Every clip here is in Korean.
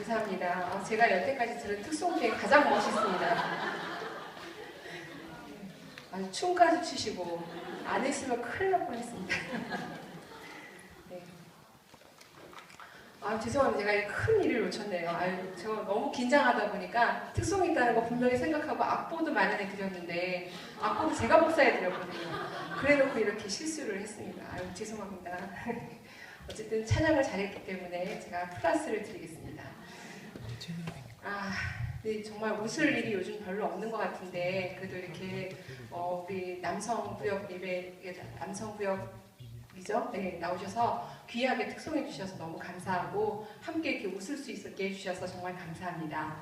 감사합니다. 제가 여태까지 들은 특송 중에 가장 멋있습니다. 아주 춤까지 추시고 안 했으면 큰일 날 뻔했습니다. 네. 죄송합니다. 제가 큰 일을 놓쳤네요. 제가 너무 긴장하다 보니까 특송이 있다는 거 분명히 생각하고 악보도 마련해 드렸는데 악보도 제가 복사해 드렸거든요. 그래놓고 이렇게 실수를 했습니다. 죄송합니다. 어쨌든 찬양을 잘했기 때문에 제가 플러스를 드리겠습니다. 네, 정말 웃을 일이 요즘 별로 없는 것 같은데 그래도 이렇게 우리 남성부역 예배, 남성부역이죠? 네, 나오셔서 귀하게 특송해 주셔서 너무 감사하고 함께 이렇게 웃을 수 있게 해주셔서 정말 감사합니다.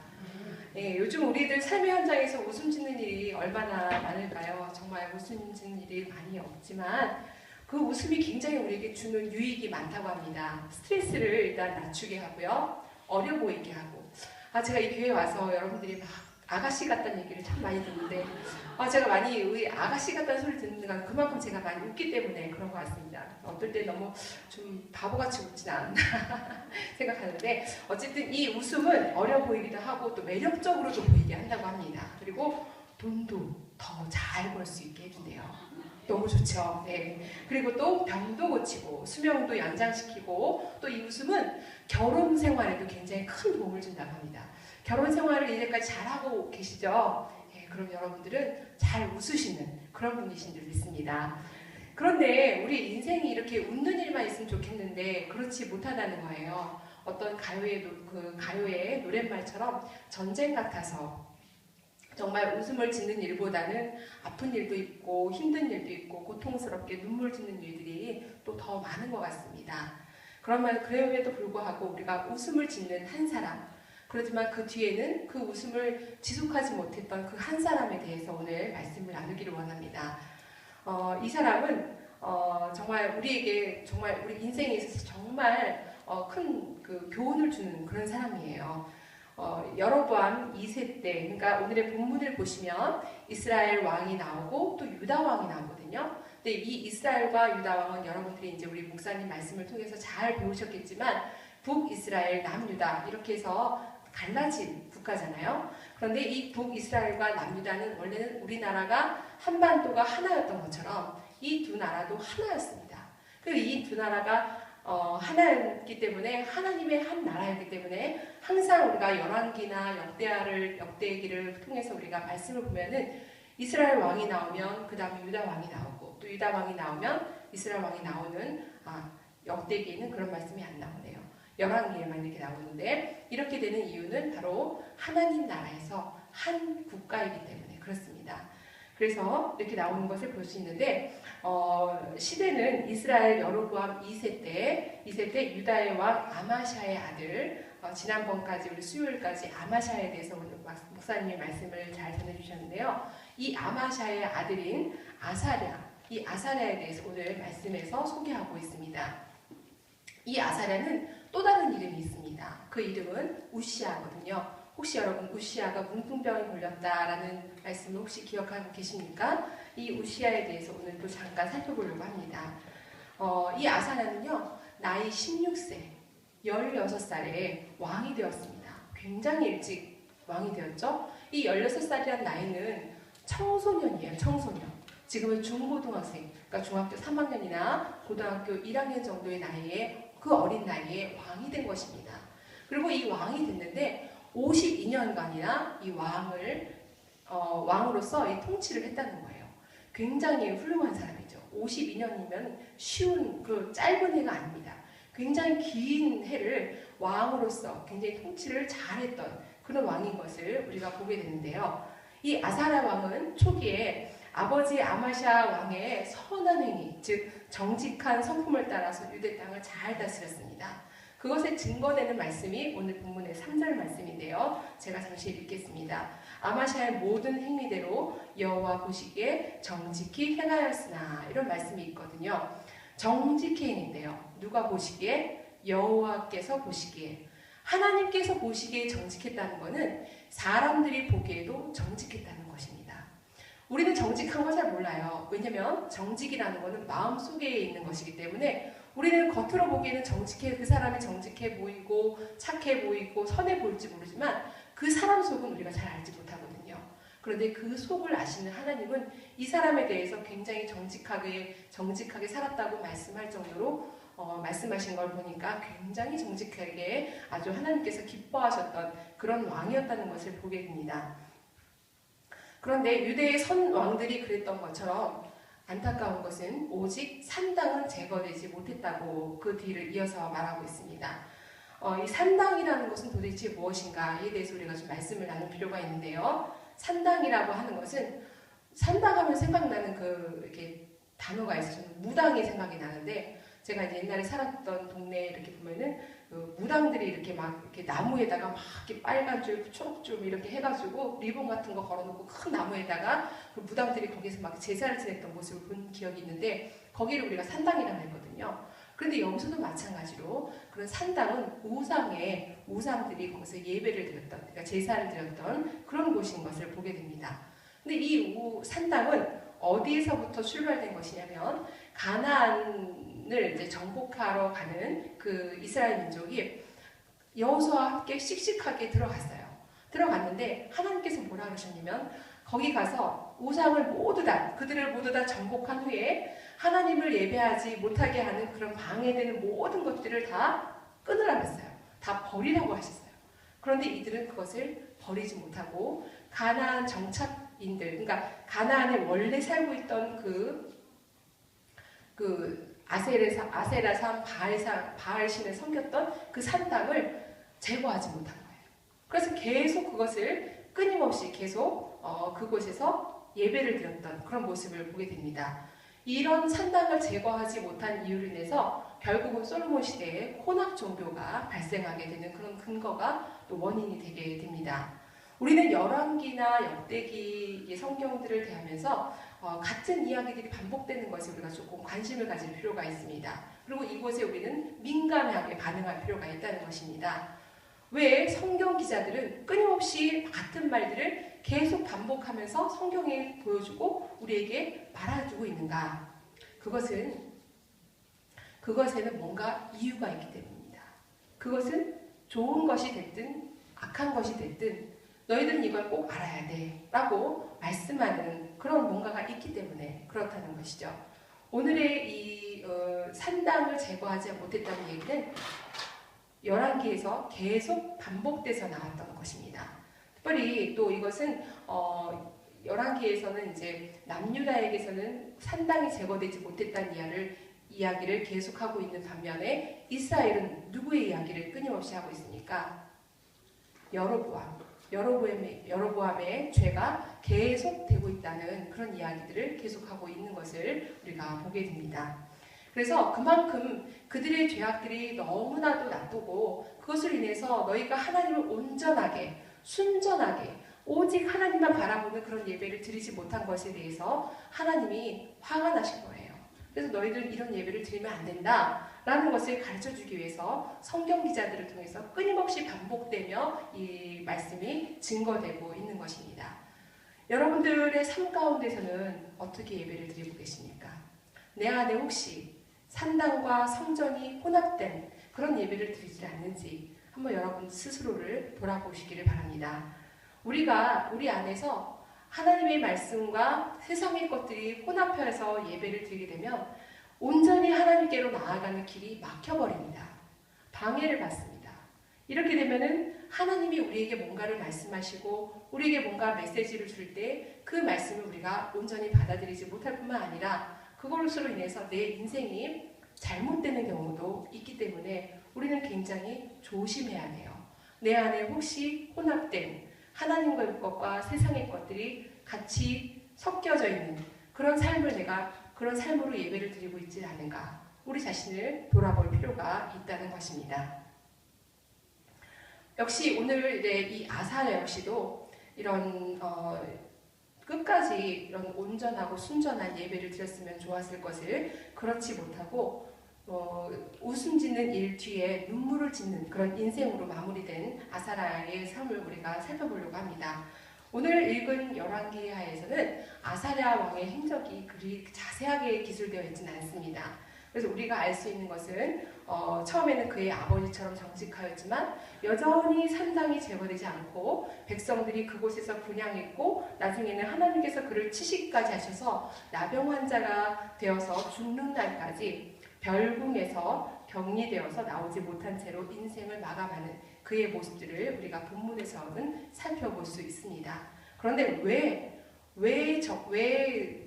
네, 요즘 우리들 삶의 현장에서 웃음 짓는 일이 얼마나 많을까요? 정말 웃음 짓는 일이 많이 없지만 그 웃음이 굉장히 우리에게 주는 유익이 많다고 합니다. 스트레스를 일단 낮추게 하고요. 어려 보이게 하고. 제가 이 교회에 와서 여러분들이 막 아가씨 같다는 얘기를 참 많이 듣는데 제가 많이 우리 아가씨 같다는 소리 듣는 건 그만큼 제가 많이 웃기 때문에 그런 것 같습니다. 어떨 때 너무 좀 바보같이 웃진 않나 생각하는데 어쨌든 이 웃음은 어려 보이기도 하고 또 매력적으로도 보이게 한다고 합니다. 그리고 돈도 더 잘 벌 수 있게 해준대요. 너무 좋죠. 네. 그리고 또 병도 고치고 수명도 연장시키고 또 이 웃음은 결혼 생활에도 굉장히 큰 도움을 준다고 합니다. 결혼 생활을 이제까지 잘하고 계시죠? 네, 그럼 여러분들은 잘 웃으시는 그런 분이신 줄 믿습니다. 그런데 우리 인생이 이렇게 웃는 일만 있으면 좋겠는데 그렇지 못하다는 거예요. 어떤 가요의 노랫말처럼 전쟁 같아서 정말 웃음을 짓는 일보다는 아픈 일도 있고 힘든 일도 있고 고통스럽게 눈물 짓는 일들이 또 더 많은 것 같습니다. 그럼에도 불구하고 우리가 웃음을 짓는 한 사람, 그렇지만 그 뒤에는 그 웃음을 지속하지 못했던 그 한 사람에 대해서 오늘 말씀을 나누기를 원합니다. 이 사람은 정말 우리에게 정말 우리 인생에 있어서 정말 큰 그 교훈을 주는 그런 사람이에요. 여로보암 2세 때, 그러니까 오늘의 본문을 보시면 이스라엘 왕이 나오고 또 유다 왕이 나오거든요. 근데 이 이스라엘과 유다 왕은 여러분들이 이제 우리 목사님 말씀을 통해서 잘 배우셨겠지만 북이스라엘, 남유다 이렇게 해서 갈라진 국가잖아요. 그런데 이 북이스라엘과 남유다는 원래는 우리나라가 한반도가 하나였던 것처럼 이 두 나라도 하나였습니다. 그리고 이 두 나라가 하나였기 때문에 하나님의 한 나라였기 때문에 항상 우리가 열왕기나 역대기를 통해서 우리가 말씀을 보면은 이스라엘 왕이 나오면 그 다음에 유다 왕이 나오고 또 유다 왕이 나오면 이스라엘 왕이 나오는 역대기에는 그런 말씀이 안 나오네요. 열왕기에만 이렇게 나오는데 이렇게 되는 이유는 바로 하나님 나라에서 한 국가이기 때문에 그렇습니다. 그래서 이렇게 나오는 것을 볼 수 있는데 시대는 이스라엘 여로보암 2세 때 유다의 왕 아마샤의 아들 지난번까지 우리 수요일까지 아마샤에 대해서 오늘 목사님의 말씀을 잘 전해주셨는데요. 이 아마샤의 아들인 아사랴, 이 아사랴에 대해서 오늘 말씀에서 소개하고 있습니다. 이 아사랴는 또 다른 이름이 있습니다. 그 이름은 우시아거든요. 혹시 여러분 우시아가 문둥병에 걸렸다라는 말씀을 혹시 기억하고 계십니까? 이 우시아에 대해서 오늘 또 잠깐 살펴보려고 합니다. 이 아사랴는요, 나이 16세, 16살에 왕이 되었습니다. 굉장히 일찍 왕이 되었죠? 이 16살이라는 나이는 청소년이에요, 청소년. 지금은 중고등학생, 그러니까 중학교 3학년이나 고등학교 1학년 정도의 나이에, 그 어린 나이에 왕이 된 것입니다. 그리고 이 왕이 됐는데 52년간이나 이 왕으로서 이 통치를 했다는 거예요. 굉장히 훌륭한 사람이죠. 52년이면 쉬운 그 짧은 해가 아닙니다. 굉장히 긴 해를 왕으로서 굉장히 통치를 잘했던 그런 왕인 것을 우리가 보게 되는데요. 이 아사랴 왕은 초기에 아버지 아마샤 왕의 선한 행위, 즉 정직한 성품을 따라서 유대 땅을 잘 다스렸습니다. 그것의 증거되는 말씀이 오늘 본문의 3절 말씀인데요. 제가 잠시 읽겠습니다. 아마샤의 모든 행위대로 여호와 보시기에 정직히 행하였으나, 이런 말씀이 있거든요. 정직히 행인데요. 누가 보시기에? 여호와께서 보시기에. 하나님께서 보시기에 정직했다는 것은 사람들이 보기에도 정직했다는 것입니다. 우리는 정직한 걸 잘 몰라요. 왜냐하면 정직이라는 것은 마음속에 있는 것이기 때문에 우리는 겉으로 보기에는 그 사람이 정직해 보이고 보이고 착해 보이고 선해 보일지 모르지만 그 사람 속은 우리가 잘 알지 못하거든요. 그런데 그 속을 아시는 하나님은 이 사람에 대해서 굉장히 정직하게 살았다고 말씀할 정도로 말씀하신 걸 보니까 굉장히 정직하게 아주 하나님께서 기뻐하셨던 그런 왕이었다는 것을 보게 됩니다. 그런데 유대의 선 왕들이 그랬던 것처럼 안타까운 것은 오직 산당은 제거되지 못했다고 그 뒤를 이어서 말하고 있습니다. 이 산당이라는 것은 도대체 무엇인가에 대해서 우리가 좀 말씀을 나눌 필요가 있는데요. 산당이라고 하는 것은 산당하면 생각나는 이렇게 단어가 있어요. 저는 무당이 생각이 나는데 제가 이제 옛날에 살았던 동네에 이렇게 보면은 무당들이 이렇게 막 이렇게 나무에다가 막 이렇게 빨간 줄, 초록 줄 이렇게 해가지고 리본 같은 거 걸어놓고 큰 나무에다가 그 무당들이 거기서 막 제사를 지냈던 모습을 본 기억이 있는데 거기를 우리가 산당이라고 했거든요. 그런데 여기서도 마찬가지로 그런 산당은 우상들이 거기서 예배를 드렸던, 그러니까 제사를 드렸던 그런 곳인 것을 보게 됩니다. 근데 이 산당은 어디에서부터 출발된 것이냐면 가나안을 이제 정복하러 가는 그 이스라엘 민족이 여호수아와 함께 씩씩하게 들어갔어요. 들어갔는데 하나님께서 뭐라 그러셨냐면 거기 가서 우상을 그들을 모두 다 정복한 후에 하나님을 예배하지 못하게 하는 그런 방해되는 모든 것들을 다 끊으라고 했어요. 다 버리라고 하셨어요. 그런데 이들은 그것을 버리지 못하고 가나안 정착인들, 그러니까 가나안에 원래 살고 있던 그 아세라산 바알신을 섬겼던 그 산당을 제거하지 못한 거예요. 그래서 계속 그것을 끊임없이 계속 그곳에서 예배를 드렸던 그런 모습을 보게 됩니다. 이런 산당을 제거하지 못한 이유로 인해서 결국은 솔로몬 시대에 혼합 종교가 발생하게 되는 그런 근거가 또 원인이 되게 됩니다. 우리는 열왕기나 역대기의 성경들을 대하면서 같은 이야기들이 반복되는 것에 우리가 조금 관심을 가질 필요가 있습니다. 그리고 이곳에 우리는 민감하게 반응할 필요가 있다는 것입니다. 왜 성경 기자들은 끊임없이 같은 말들을 계속 반복하면서 성경에 보여주고 우리에게 말해주고 있는가? 그것에는 뭔가 이유가 있기 때문입니다. 그것은 좋은 것이 됐든 악한 것이 됐든 너희들은 이걸 꼭 알아야 돼 라고 말씀하는 그런 뭔가가 있기 때문에 그렇다는 것이죠. 오늘의 이 산당을 제거하지 못했다는 얘기는 열왕기에서 계속 반복돼서 나왔던 것입니다. 특별히 또 이것은 열왕기에서는 이제 남유다에게서는 산당이 제거되지 못했다는 이야기를 계속하고 있는 반면에 이스라엘은 누구의 이야기를 끊임없이 하고 있습니까? 여로보암의 죄가 계속되고 있다는 그런 이야기들을 계속하고 있는 것을 우리가 보게 됩니다. 그래서 그만큼 그들의 죄악들이 너무나도 나쁘고 그것을 인해서 너희가 하나님을 온전하게 순전하게 오직 하나님만 바라보는 그런 예배를 드리지 못한 것에 대해서 하나님이 화가 나신 거예요. 그래서 너희들은 이런 예배를 드리면 안 된다 라는 것을 가르쳐주기 위해서 성경 기자들을 통해서 끊임없이 반복되며 이 말씀이 증거되고 있는 것입니다. 여러분들의 삶 가운데서는 어떻게 예배를 드리고 계십니까? 내 안에 혹시 산당과 성전이 혼합된 그런 예배를 드리지 않는지 한번 여러분 스스로를 돌아보시기를 바랍니다. 우리가 우리 안에서 하나님의 말씀과 세상의 것들이 혼합해서 예배를 드리게 되면 온전히 하나님께로 나아가는 길이 막혀버립니다. 방해를 받습니다. 이렇게 되면은 하나님이 우리에게 뭔가를 말씀하시고 우리에게 뭔가 메시지를 줄 때 그 말씀을 우리가 온전히 받아들이지 못할 뿐만 아니라 그것으로 인해서 내 인생이 잘못되는 경우도 있기 때문에 우리는 굉장히 조심해야 돼요. 내 안에 혹시 혼합된 하나님의 것과 세상의 것들이 같이 섞여져 있는 그런 삶으로 예배를 드리고 있지 않은가? 우리 자신을 돌아볼 필요가 있다는 것입니다. 역시 오늘의 이 아사랴 역시도 이런 끝까지 이런 온전하고 순전한 예배를 드렸으면 좋았을 것을 그렇지 못하고 웃음 짓는 일 뒤에 눈물을 짓는 그런 인생으로 마무리된 아사랴의 삶을 우리가 살펴보려고 합니다. 오늘 읽은 열왕기하에서는 아사랴 왕의 행적이 그리 자세하게 기술되어 있지는 않습니다. 그래서 우리가 알 수 있는 것은 처음에는 그의 아버지처럼 정직하였지만 여전히 산당이 제거되지 않고 백성들이 그곳에서 분향했고 나중에는 하나님께서 그를 치시까지 하셔서 나병 환자가 되어서 죽는 날까지 별궁에서 격리되어서 나오지 못한 채로 인생을 마감하는 그의 모습들을 우리가 본문에서는 살펴볼 수 있습니다. 그런데 왜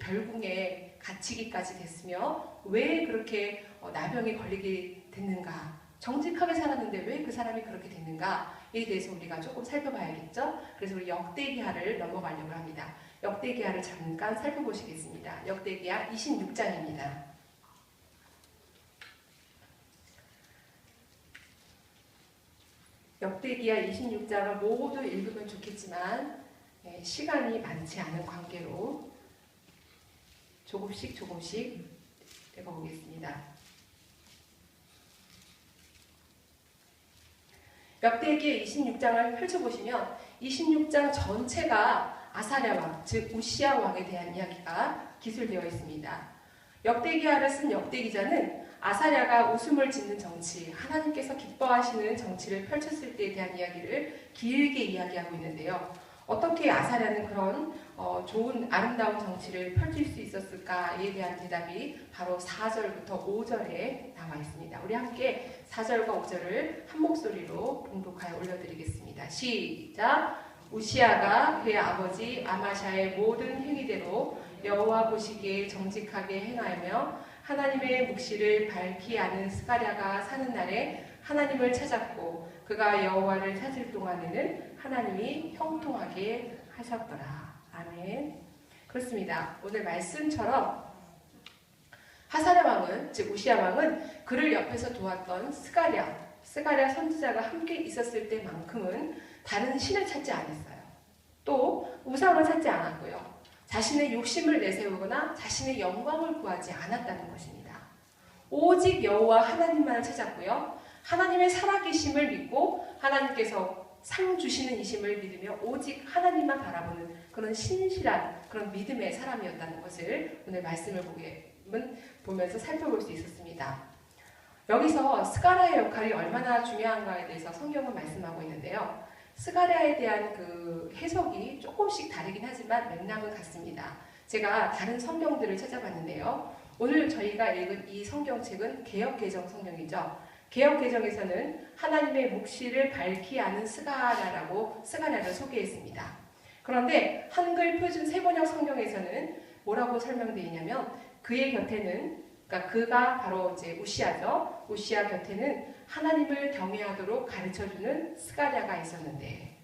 별궁에 갇히기까지 됐으며 왜 그렇게 나병에 걸리게 됐는가? 정직하게 살았는데 왜 그 사람이 그렇게 됐는가에 대해서 우리가 조금 살펴봐야겠죠? 그래서 우리 역대기하를 넘어가려고 합니다. 역대기하를 잠깐 살펴보시겠습니다. 역대기하 26장입니다. 역대기하 26장을 모두 읽으면 좋겠지만 시간이 많지 않은 관계로 조금씩 읽어보겠습니다. 역대기의 26장을 펼쳐보시면 26장 전체가 아사랴 왕, 즉 우시야 왕에 대한 이야기가 기술되어 있습니다. 역대기하를 쓴 역대기자는 아사랴가 웃음을 짓는 정치, 하나님께서 기뻐하시는 정치를 펼쳤을 때에 대한 이야기를 길게 이야기하고 있는데요. 어떻게 아사랴는 그런 좋은 아름다운 정치를 펼칠 수 있었을까에 대한 대답이 바로 4절부터 5절에 나와 있습니다. 우리 함께 4절과 5절을 한 목소리로 봉독하여 올려드리겠습니다. 시작! 우시야가 그의 아버지 아마샤의 모든 행위대로 여호와 보시기에 정직하게 행하며 하나님의 묵시를 밝히 아는 스가랴가 사는 날에 하나님을 찾았고 그가 여호와를 찾을 동안에는 하나님이 형통하게 하셨더라. 아멘. 그렇습니다. 오늘 말씀처럼 아사랴 왕은, 즉 우시야 왕은 그를 옆에서 도왔던 스가랴 선지자가 함께 있었을 때만큼은 다른 신을 찾지 않았어요. 또 우상을 찾지 않았고요. 자신의 욕심을 내세우거나 자신의 영광을 구하지 않았다는 것입니다. 오직 여호와 하나님만을 찾았고요. 하나님의 살아계심을 믿고 하나님께서 상 주시는 이심을 믿으며 오직 하나님만 바라보는 그런 신실한 그런 믿음의 사람이었다는 것을 오늘 말씀을 보면서 살펴볼 수 있었습니다. 여기서 스가랴의 역할이 얼마나 중요한가에 대해서 성경은 말씀하고 있는데요. 스가랴에 대한 그 해석이 조금씩 다르긴 하지만 맥락은 같습니다. 제가 다른 성경들을 찾아봤는데요. 오늘 저희가 읽은 이 성경책은 개역개정 성경이죠. 개역개정에서는 하나님의 묵시를 밝히 아는 스가랴를 소개했습니다. 그런데 한글 표준 세번역 성경에서는 뭐라고 설명되어 있냐면 그의 곁에는 그러니까 그가 바로 이제 우시야죠. 우시야 곁에는 하나님을 경외하도록 가르쳐주는 스가랴가 있었는데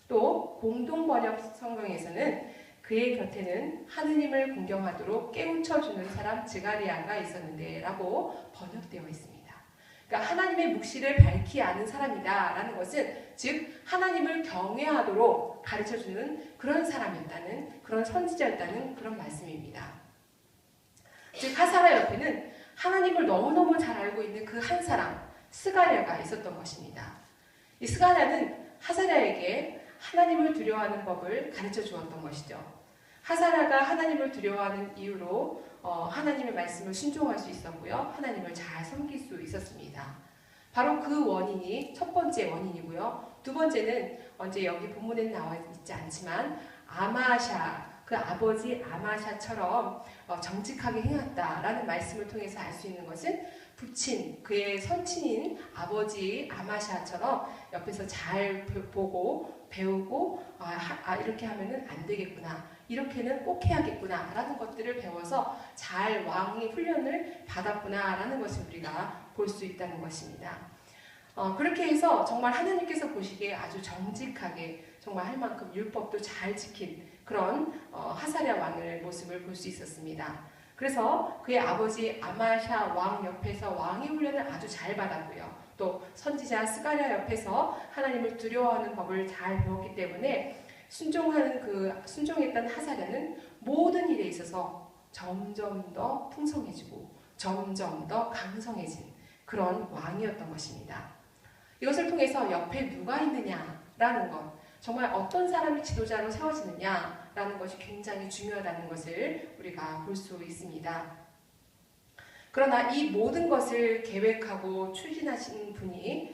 또 공동번역 성경에서는 그의 곁에는 하느님을 공경하도록 깨우쳐주는 사람 즈가리아가 있었는데 라고 번역되어 있습니다. 그러니까 하나님의 묵시를 밝히 아는 사람이다 라는 것은 즉 하나님을 경외하도록 가르쳐주는 그런 사람이었다는 그런 선지자였다는 그런 말씀입니다. 즉 하사랴 옆에는 하나님을 너무너무 잘 알고 있는 그 한 사람 스가랴가 있었던 것입니다. 이 스가랴는 하사랴에게 하나님을 두려워하는 법을 가르쳐 주었던 것이죠. 하사랴가 하나님을 두려워하는 이유로 하나님의 말씀을 순종할 수 있었고요. 하나님을 잘 섬길 수 있었습니다. 바로 그 원인이 첫 번째 원인이고요. 두 번째는 언제 여기 본문에는 나와 있지 않지만 아마샤 그 아버지 아마샤처럼 정직하게 행했다라는 말씀을 통해서 알 수 있는 것은 부친 그의 선친인 아버지 아마샤처럼 옆에서 잘 보고 배우고 이렇게 하면은 안 되겠구나 이렇게는 꼭 해야겠구나 라는 것들을 배워서 잘 왕의 훈련을 받았구나 라는 것을 우리가 볼 수 있다는 것입니다. 그렇게 해서 정말 하나님께서 보시기에 아주 정직하게 정말 할 만큼 율법도 잘 지킨 그런 하사랴 왕의 모습을 볼 수 있었습니다. 그래서 그의 아버지 아마샤 왕 옆에서 왕의 훈련을 아주 잘 받았고요. 또 선지자 스가랴 옆에서 하나님을 두려워하는 법을 잘 배웠기 때문에 순종했던 하사랴는 모든 일에 있어서 점점 더 풍성해지고 점점 더 강성해진 그런 왕이었던 것입니다. 이것을 통해서 옆에 누가 있느냐라는 것, 정말 어떤 사람이 지도자로 세워지느냐라는 것이 굉장히 중요하다는 것을 우리가 볼 수 있습니다. 그러나 이 모든 것을 계획하고 추진하신 분이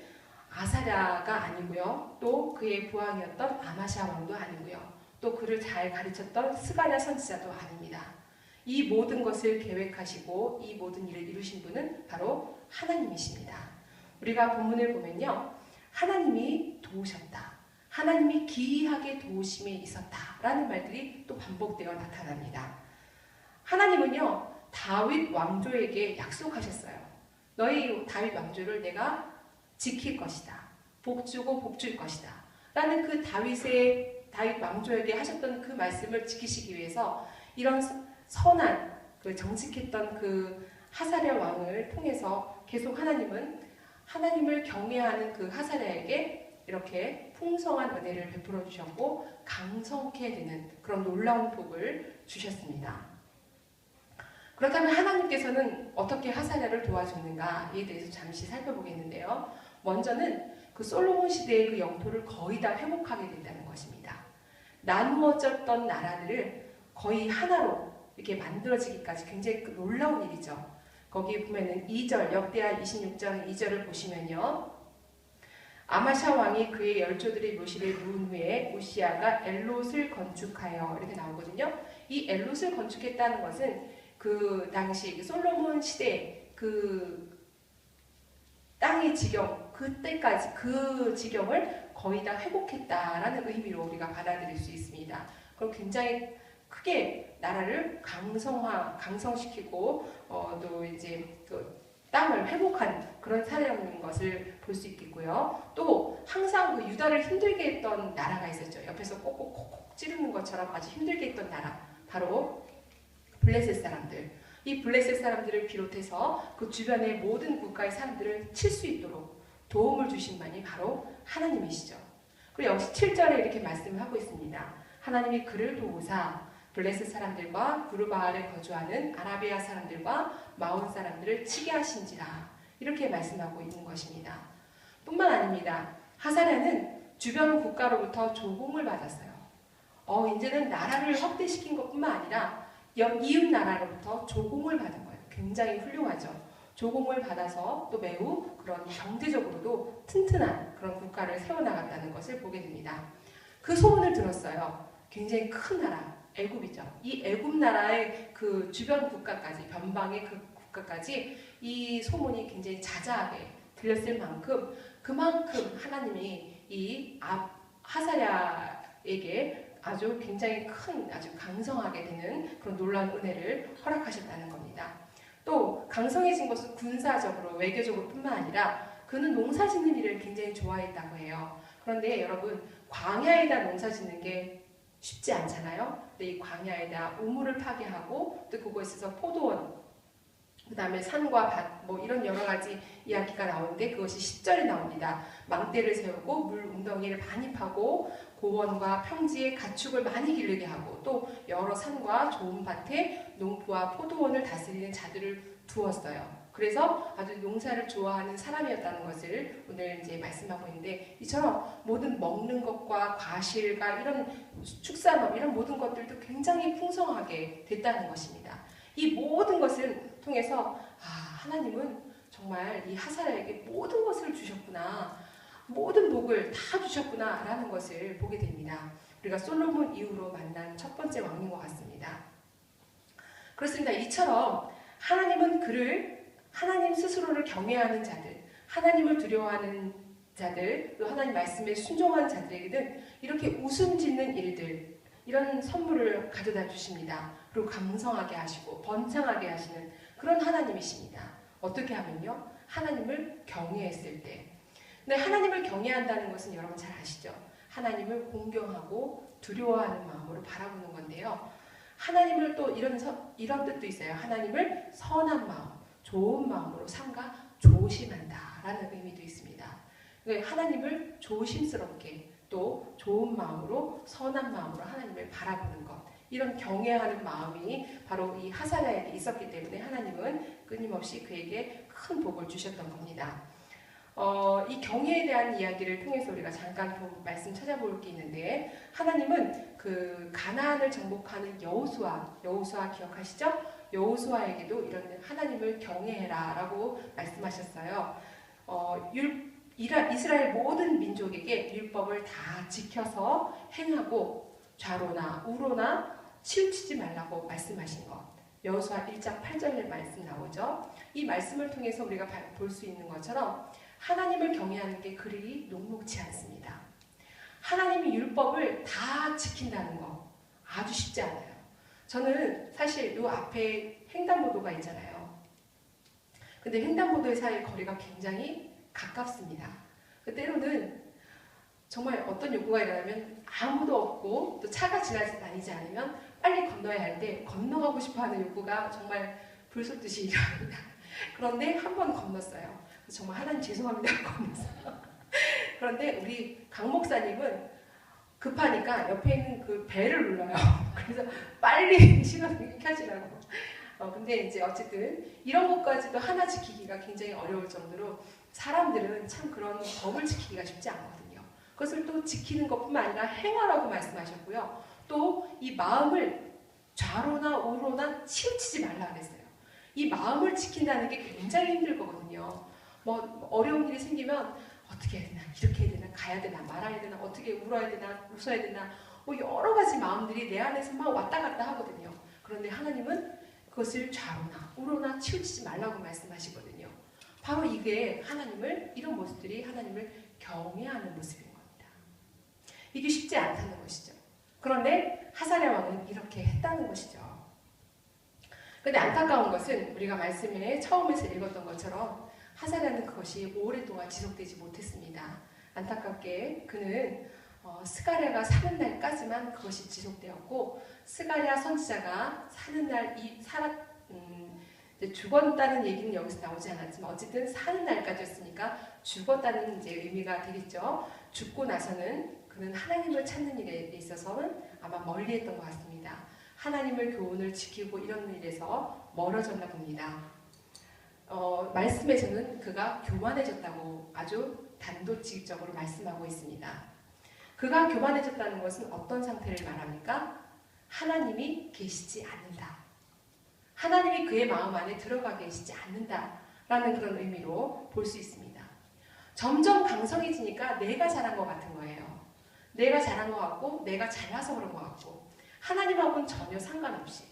아사랴가 아니고요. 또 그의 부왕이었던 아마샤 왕도 아니고요. 또 그를 잘 가르쳤던 스가랴 선지자도 아닙니다. 이 모든 것을 계획하시고 이 모든 일을 이루신 분은 바로 하나님이십니다. 우리가 본문을 보면요. 하나님이 도우셨다. 하나님이 기이하게 도우심에 있었다라는 말들이 또 반복되어 나타납니다. 하나님은요. 다윗 왕조에게 약속하셨어요. 너희 다윗 왕조를 내가 지킬 것이다. 복주고 복줄 것이다. 라는 그 다윗 왕조에게 하셨던 그 말씀을 지키시기 위해서 이런 선한 그 정직했던 그 하사랴 왕을 통해서 계속 하나님을 경외하는 그 하사랴에게 이렇게 풍성한 은혜를 베풀어 주셨고 강성케 되는 그런 놀라운 복을 주셨습니다. 그렇다면 하나님께서는 어떻게 하사랴를 도와줬는가에 대해서 잠시 살펴보겠는데요. 먼저는 그 솔로몬 시대의 그 영토를 거의 다 회복하게 된다는 것입니다. 나누어졌던 나라들을 거의 하나로 이렇게 만들어지기까지 굉장히 놀라운 일이죠. 거기 보면은 2절, 역대하 26장 2절을 보시면요. 아마샤 왕이 그의 열조들의 묘실에 누운 후에 우시아가 엘롯을 건축하여 이렇게 나오거든요. 이 엘롯을 건축했다는 것은 그 당시 솔로몬 시대 그 땅의 지경, 그때까지 그 지경을 거의 다 회복했다라는 의미로 우리가 받아들일 수 있습니다. 그럼 굉장히 크게 나라를 강성시키고 또 이제 그 땅을 회복한 그런 사례라는 것을 볼 수 있겠고요. 또 항상 그 유다를 힘들게 했던 나라가 있었죠. 옆에서 꼭꼭 찌르는 것처럼 아주 힘들게 했던 나라, 바로 블레셋 사람들. 이 블레셋 사람들을 비롯해서 그 주변의 모든 국가의 사람들을 칠 수 있도록 도움을 주신 분이 바로 하나님이시죠. 그리고 역시 7절에 이렇게 말씀을 하고 있습니다. 하나님이 그를 도우사 블레셋 사람들과 구르바알에 거주하는 아라비아 사람들과 마온 사람들을 치게 하신지라 이렇게 말씀하고 있는 것입니다. 뿐만 아닙니다. 하사랴는 주변 국가로부터 조공을 받았어요. 이제는 나라를 확대시킨 것뿐만 아니라 이웃 나라로부터 조공을 받은 거예요. 굉장히 훌륭하죠. 조공을 받아서 또 매우 그런 경제적으로도 튼튼한 그런 국가를 세워나갔다는 것을 보게 됩니다. 그 소문을 들었어요. 굉장히 큰 나라, 애굽이죠. 이 애굽 나라의 그 주변 국가까지, 변방의 그 국가까지 이 소문이 굉장히 자자하게 들렸을 만큼 그만큼 하나님이 이 하사랴에게 아주 굉장히 큰, 아주 강성하게 되는 그런 놀라운 은혜를 허락하셨다는 겁니다. 또 강성해진 것은 군사적으로, 외교적으로 뿐만 아니라 그는 농사 짓는 일을 굉장히 좋아했다고 해요. 그런데 여러분, 광야에다 농사 짓는 게 쉽지 않잖아요. 근데 이 광야에다 우물을 파괴하고 또 그곳에서 포도원, 그 다음에 산과 밭, 뭐 이런 여러 가지 이야기가 나오는데 그것이 10절에 나옵니다. 망대를 세우고 물 웅덩이를 많이 파고 고원과 평지에 가축을 많이 기르게 하고 또 여러 산과 좋은 밭에 농부와 포도원을 다스리는 자들을 두었어요. 그래서 아주 농사를 좋아하는 사람이었다는 것을 오늘 이제 말씀하고 있는데 이처럼 모든 먹는 것과 과실과 이런 축산업 이런 모든 것들도 굉장히 풍성하게 됐다는 것입니다. 이 모든 것을 통해서 하나님은 정말 이 하사랴에게 모든 것을 주셨구나, 모든 복을 다 주셨구나 라는 것을 보게 됩니다. 우리가 솔로몬 이후로 만난 첫 번째 왕인 것 같습니다. 그렇습니다. 이처럼 하나님은 하나님 스스로를 경외하는 자들, 하나님을 두려워하는 자들, 또 하나님 말씀에 순종하는 자들에게는 이렇게 웃음 짓는 일들, 이런 선물을 가져다 주십니다. 그리고 강성하게 하시고 번창하게 하시는 그런 하나님이십니다. 어떻게 하면요? 하나님을 경외했을 때. 근데 하나님을 경외한다는 것은 여러분 잘 아시죠? 하나님을 공경하고 두려워하는 마음으로 바라보는 건데요. 하나님을 또 이런 뜻도 있어요. 하나님을 선한 마음, 좋은 마음으로 삼가 조심한다라는 의미도 있습니다. 하나님을 조심스럽게 또 좋은 마음으로 선한 마음으로 하나님을 바라보는 것, 이런 경외하는 마음이 바로 이 하사랴에게 있었기 때문에 하나님은 끊임없이 그에게 큰 복을 주셨던 겁니다. 이 경외에 대한 이야기를 통해서 우리가 잠깐 말씀 찾아볼 게 있는데 하나님은 그 가나안을 정복하는 여호수아 기억하시죠? 여호수아에게도 이런 하나님을 경외해라 라고 말씀하셨어요. 이스라엘 모든 민족에게 율법을 다 지켜서 행하고 좌로나 우로나 치우치지 말라고 말씀하신 것. 여호수아 1장 8절의 말씀 나오죠. 이 말씀을 통해서 우리가 볼 수 있는 것처럼 하나님을 경외하는 게 그리 녹록지 않습니다. 하나님이 율법을 다 지킨다는 거 아주 쉽지 않아요. 저는 사실 요 앞에 횡단보도가 있잖아요. 근데 횡단보도의 사이 거리가 굉장히 가깝습니다. 때로는 정말 어떤 요구가 일어나면 아무도 없고 또 차가 지나지 다니지 않으면 빨리 건너야 할 때 건너가고 싶어하는 요구가 정말 불솟듯이 일어납니다. 그런데 한 번 건넜어요. 정말 하나님 죄송합니다 건넜어요. 그런데 우리 강 목사님은 급하니까 옆에 있는 그 벨을 눌러요. 그래서 빨리 신호등을 켜지라고. 근데 이제 어쨌든 이런 것까지도 하나 지키기가 굉장히 어려울 정도로 사람들은 참 그런 법을 지키기가 쉽지 않거든요. 그것을 또 지키는 것뿐만 아니라 행하라고 말씀하셨고요. 또 이 마음을 좌로나 우로나 치우치지 말라 그랬어요. 이 마음을 지킨다는 게 굉장히 힘들 거거든요. 뭐 어려운 일이 생기면 어떻게 해야 되나, 이렇게 해야 되나, 가야 되나, 말아야 되나, 어떻게 울어야 되나, 웃어야 되나, 뭐 여러 가지 마음들이 내 안에서 막 왔다 갔다 하거든요. 그런데 하나님은 그것을 좌로나 우로나 치우치지 말라고 말씀하시거든요. 바로 이게 이런 모습들이 하나님을 경외하는 모습인 겁니다. 이게 쉽지 않다는 것이죠. 그런데 하사랴 왕은 이렇게 했다는 것이죠. 그런데 안타까운 것은 우리가 말씀에 처음에서 읽었던 것처럼 하사랴는 그것이 오랫동안 지속되지 못했습니다. 안타깝게 그는 스가랴가 사는 날까지만 그것이 지속되었고, 스가랴 선지자가 사는 날 죽었다는 얘기는 여기서 나오지 않았지만 어쨌든 사는 날까지였으니까 죽었다는 이제 의미가 되겠죠. 죽고 나서는 그는 하나님을 찾는 일에 있어서는 아마 멀리했던 것 같습니다. 하나님을 교훈을 지키고 이런 일에서 멀어졌나 봅니다. 말씀에서는 그가 교만해졌다고 아주 단도직입적으로 말씀하고 있습니다. 그가 교만해졌다는 것은 어떤 상태를 말합니까? 하나님이 계시지 않는다. 하나님이 그의 마음 안에 들어가 계시지 않는다라는 그런 의미로 볼 수 있습니다. 점점 강성해지니까 내가 잘한 것 같은 거예요. 내가 잘한 것 같고 내가 잘나서 그런 것 같고 하나님하고는 전혀 상관없이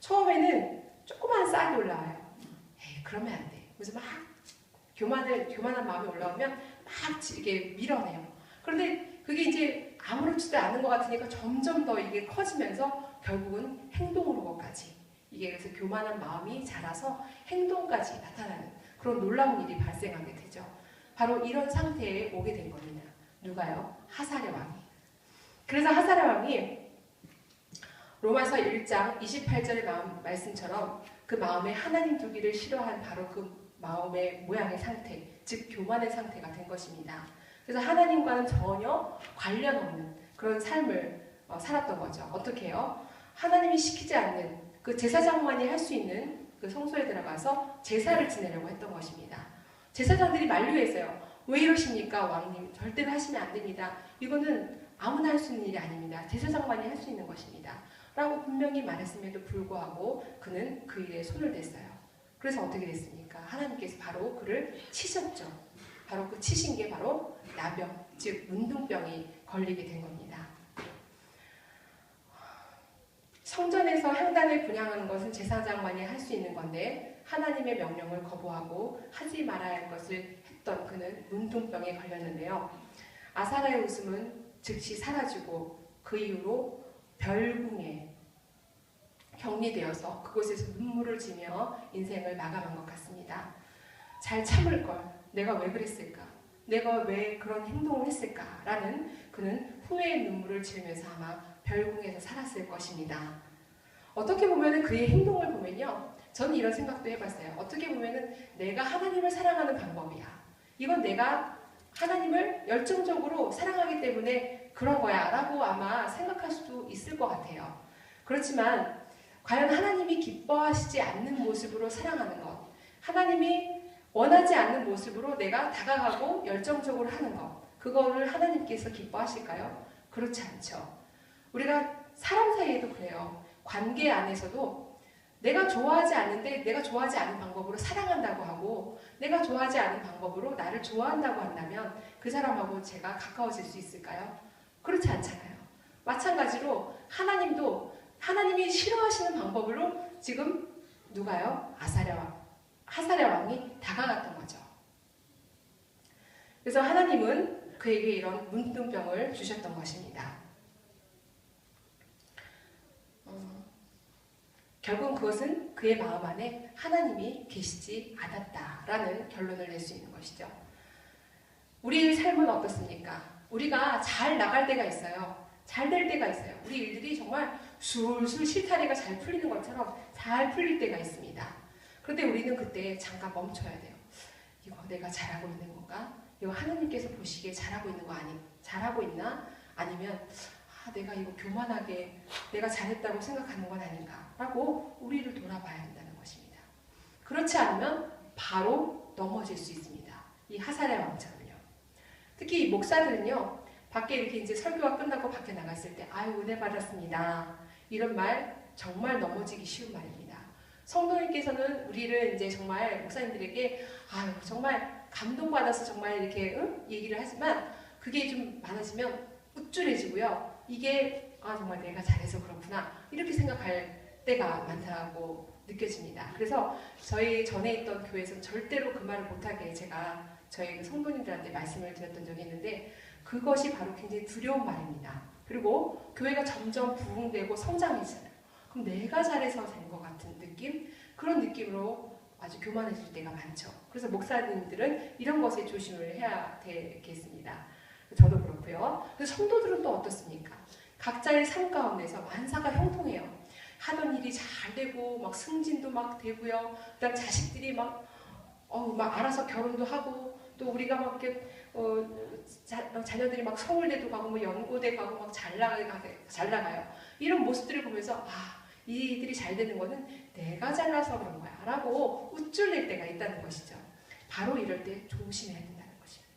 처음에는 조그만 싹이 올라와요. 에이, 그러면 안 돼. 그래서 막 교만한 마음이 올라오면 막 이렇게 밀어내요. 그런데 그게 이제 아무렇지도 않은 것 같으니까 점점 더 이게 커지면서 결국은 행동으로까지 이게 그래서 교만한 마음이 자라서 행동까지 나타나는 그런 놀라운 일이 발생하게 되죠. 바로 이런 상태에 오게 된 겁니다. 누가요? 하사랴 왕이. 그래서 하사랴 왕이 로마서 1장 28절의 말씀처럼 그 마음에 하나님 두기를 싫어한 바로 그 마음의 모양의 상태, 즉 교만의 상태가 된 것입니다. 그래서 하나님과는 전혀 관련 없는 그런 삶을 살았던 거죠. 어떻게 해요? 하나님이 시키지 않는 그 제사장만이 할 수 있는 그 성소에 들어가서 제사를 지내려고 했던 것입니다. 제사장들이 만류했어요. 왜 이러십니까 왕님? 절대로 하시면 안 됩니다. 이거는 아무나 할 수 있는 일이 아닙니다. 제사장만이 할 수 있는 것입니다. 라고 분명히 말했음에도 불구하고 그는 그 일에 손을 댔어요. 그래서 어떻게 됐습니까? 하나님께서 바로 그를 치셨죠. 바로 그 치신 게 바로 나병, 즉 문둥병이 걸리게 된 겁니다. 성전에서 향단을 분향하는 것은 제사장만이 할 수 있는 건데 하나님의 명령을 거부하고 하지 말아야 할 것을 했던 그는 문둥병에 걸렸는데요. 아사랴의 웃음은 즉시 사라지고 그 이후로 별궁에 격리되어서 그곳에서 눈물을 지며 인생을 마감한 것 같습니다. 잘 참을 걸, 내가 왜 그랬을까? 내가 왜 그런 행동을 했을까? 라는 그는 후회의 눈물을 지으면서 아마 별궁에서 살았을 것입니다. 어떻게 보면 그의 행동을 보면요. 저는 이런 생각도 해봤어요. 어떻게 보면 내가 하나님을 사랑하는 방법이야. 이건 내가 하나님을 열정적으로 사랑하기 때문에 그런 거야 라고 아마 생각할 수도 있을 것 같아요. 그렇지만 과연 하나님이 기뻐하시지 않는 모습으로 사랑하는 것, 하나님이 원하지 않는 모습으로 내가 다가가고 열정적으로 하는 것, 그거를 하나님께서 기뻐하실까요? 그렇지 않죠. 우리가 사람 사이에도 그래요. 관계 안에서도 내가 좋아하지 않는데 내가 좋아하지 않은 방법으로 사랑한다고 하고 내가 좋아하지 않은 방법으로 나를 좋아한다고 한다면 그 사람하고 제가 가까워질 수 있을까요? 그렇지 않잖아요. 마찬가지로 하나님도 하나님이 싫어하시는 방법으로 지금 누가요? 하사랴 왕이 다가갔던 거죠. 그래서 하나님은 그에게 이런 문둥병을 주셨던 것입니다. 결국 그것은 그의 마음 안에 하나님이 계시지 않았다라는 결론을 낼 수 있는 것이죠. 우리의 삶은 어떻습니까? 우리가 잘 나갈 때가 있어요. 잘 될 때가 있어요. 우리 일들이 정말 술술 실타래가 잘 풀리는 것처럼 잘 풀릴 때가 있습니다. 그런데 우리는 그때 잠깐 멈춰야 돼요. 이거 내가 잘하고 있는 건가? 이거 하나님께서 보시기에 잘하고 있는 거 잘하고 있나? 아니면 내가 이거 교만하게 내가 잘했다고 생각하는 건 아닌가? 라고 우리를 돌아봐야 한다는 것입니다. 그렇지 않으면 바로 넘어질 수 있습니다. 이 하사랴 왕처럼요. 특히 이 목사들은요, 밖에 이렇게 이제 설교가 끝나고 밖에 나갔을 때, 아유, 은혜 받았습니다. 이런 말 정말 넘어지기 쉬운 말입니다. 성도님께서는 우리를 이제 정말 목사님들에게, 아유, 정말 감동받아서 정말 이렇게 얘기를 하지만 그게 좀 많아지면 우쭐해지고요. 이게 정말 내가 잘해서 그렇구나 이렇게 생각할 때가 많다고 느껴집니다. 그래서 저희 전에 있던 교회에서는 절대로 그 말을 못하게 제가 저희 성도님들한테 말씀을 드렸던 적이 있는데 그것이 바로 굉장히 두려운 말입니다. 그리고 교회가 점점 부흥되고 성장해지잖아요. 그럼 내가 잘해서 된 것 같은 느낌? 그런 느낌으로 아주 교만해질 때가 많죠. 그래서 목사님들은 이런 것에 조심을 해야 되겠습니다. 저도 그렇고요. 그래서 성도들은 또 어떻습니까? 각자의 삶 가운데서 만사가 형통해요. 하던 일이 잘 되고 막 승진도 막 되고요. 그다음 자식들이 막 알아서 결혼도 하고 또 우리가 막 이렇게 자녀들이 막 서울대도 가고 뭐 연고대 가고 막 잘 나가요. 이런 모습들을 보면서 이들이 잘 되는 거는 내가 잘나서 그런 거야 라고 우쭐댈 때가 있다는 것이죠. 바로 이럴 때 조심해야 된다는 것입니다.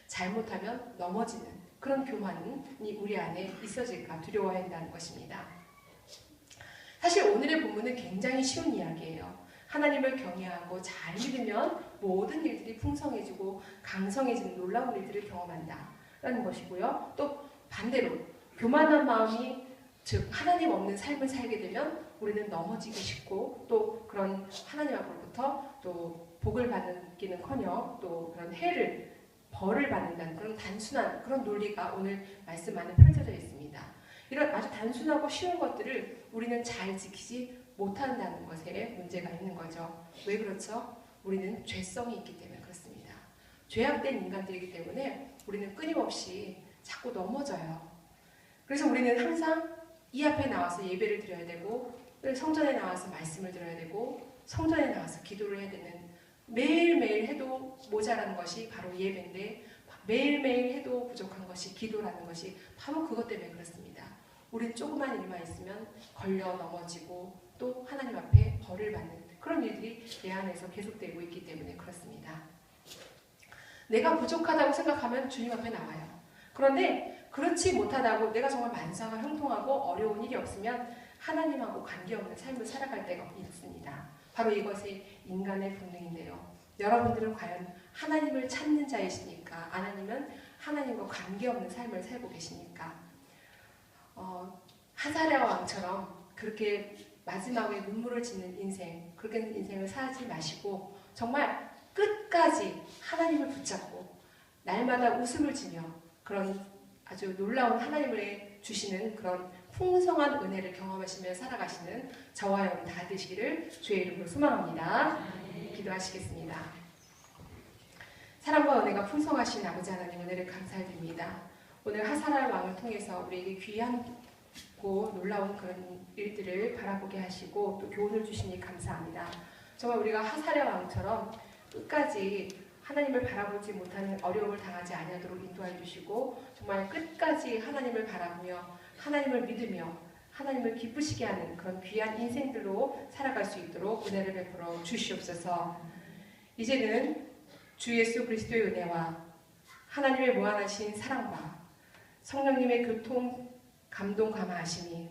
잘못하면 넘어지는 그런 교만이 우리 안에 있어질까 두려워야 한다는 것입니다. 사실 오늘의 본문은 굉장히 쉬운 이야기예요. 하나님을 경외하고 잘 믿으면 모든 일들이 풍성해지고 강성해지는 놀라운 일들을 경험한다라는 것이고요. 또 반대로 교만한 마음이 즉 하나님 없는 삶을 살게 되면 우리는 넘어지기 쉽고 또 그런 하나님 앞으로부터 또 복을 받기는커녕 또 그런 벌을 받는다는 그런 단순한 그런 논리가 오늘 말씀 안에 펼쳐져 있습니다. 이런 아주 단순하고 쉬운 것들을 우리는 잘 지키지 못한다는 것에 문제가 있는 거죠. 왜 그렇죠? 우리는 죄성이 있기 때문에 그렇습니다. 죄악된 인간들이기 때문에 우리는 끊임없이 자꾸 넘어져요. 그래서 우리는 항상 이 앞에 나와서 예배를 드려야 되고 성전에 나와서 말씀을 들어야 되고 성전에 나와서 기도를 해야 되는 매일매일 해도 모자란 것이 바로 예배인데 매일매일 해도 부족한 것이 기도라는 것이 바로 그것 때문에 그렇습니다. 우린 조그만 일만 있으면 걸려 넘어지고 또 하나님 앞에 벌을 받는 그런 일들이 내 안에서 계속되고 있기 때문에 그렇습니다. 내가 부족하다고 생각하면 주님 앞에 나와요. 그런데 그렇지 못하다고 내가 정말 만사가 형통하고 어려운 일이 없으면 하나님하고 관계없는 삶을 살아갈 때가 있습니다. 바로 이것이 인간의 본능인데요. 여러분들은 과연 하나님을 찾는 자이십니까? 아니면 하나님과 관계없는 삶을 살고 계십니까? 하사랴 왕처럼 그렇게 마지막에 눈물을 짓는 인생, 그렇게 인생을 살지 마시고 정말 끝까지 하나님을 붙잡고 날마다 웃음을 지며 그런 아주 놀라운 하나님을 주시는 그런 풍성한 은혜를 경험하시며 살아가시는 저와 여러분 다 되시기를 주의 이름으로 소망합니다. 기도하시겠습니다. 사랑과 은혜가 풍성하신 아버지 하나님 은혜를 감사드립니다. 오늘 하사랴 왕을 통해서 우리에게 귀하고 놀라운 그런 일들을 바라보게 하시고 또 교훈을 주시니 감사합니다. 정말 우리가 하사랴 왕처럼 끝까지 하나님을 바라보지 못하는 어려움을 당하지 아니하도록 인도해 주시고 정말 끝까지 하나님을 바라보며 하나님을 믿으며 하나님을 기쁘시게 하는 그런 귀한 인생들로 살아갈 수 있도록 은혜를 베풀어 주시옵소서. 이제는 주 예수 그리스도의 은혜와 하나님의 무한하신 사랑과 성령님의 교통 감동 감화하심이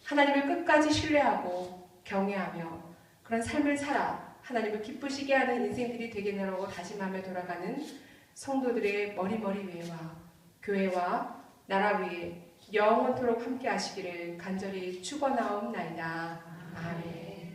하나님을 끝까지 신뢰하고 경외하며 그런 삶을 살아 하나님을 기쁘시게 하는 인생들이 되겠노라고 다짐하며 돌아가는 성도들의 머리머리 위에와 교회와 나라 위에 영원토록 함께 하시기를 간절히 축원하옵나이다. 아멘.